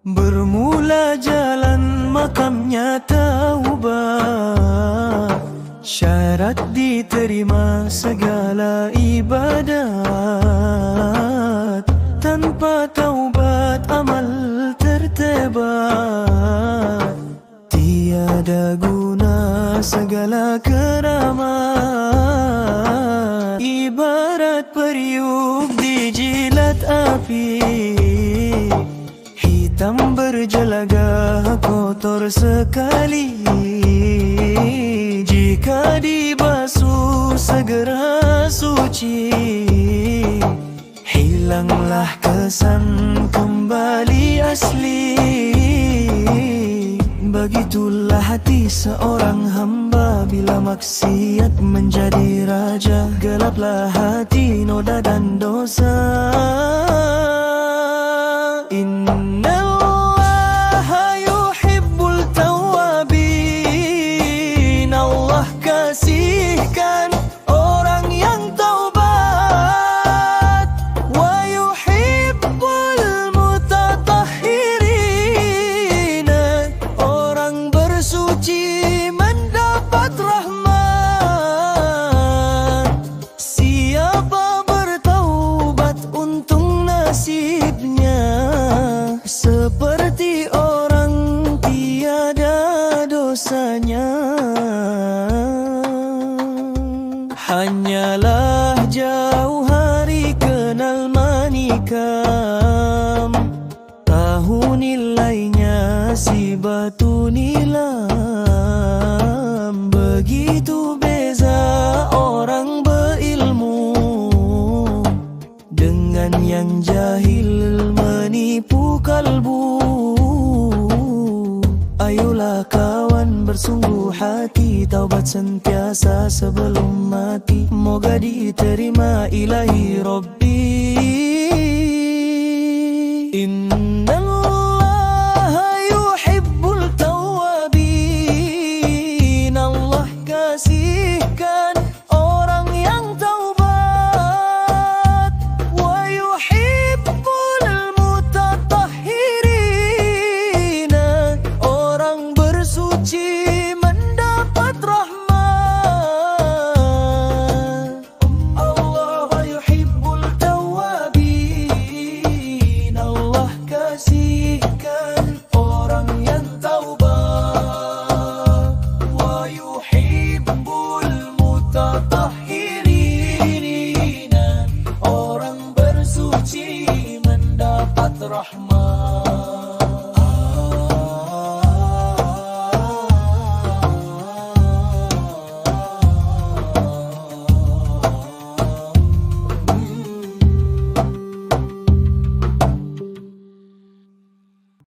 Bermula jalan makamnya taubat, syarat diterima segala ibadat. Tanpa taubat amal tertebat, tiada guna segala keramat. Ibarat periuk dijilat api, hitam berjelaga kotor sekali. Jika dibasuh segera suci, hilanglah kesan kembali asli. Begitulah hati seorang hamba bila maksiat menjadi raja. Gelaplah hati noda dan dosa. Innallaha yuhibbul tawwabin. Allah kasihkan orang yang taubat, wa yuhibbul mutatahhirin. Orang bersuci mendapat rahmat. Siapa bertaubat untung nasibnya, seperti orang tiada dosanya. Hanyalah jauh hari kenal manikam, tahu nilainya si batu nilam. Begitu beza orang berilmu dengan yang jahil menipu kalbu. Ayolah kawan bersungguh hati, taubat sentiasa sebelum mati. Moga diterima ilahi Rabbi. Innallaha yuhibbul tawwabin. Allah kasihkan orang yang taubat, wa yuhibbul mutatahhirin. Orang bersuci mendapat rahmat. Allah wa yuhibbul tawwabin. Allah kasihkan orang yang taubat, wa yuhibbul mutatahhirin. Orang bersuci mendapat rahmat.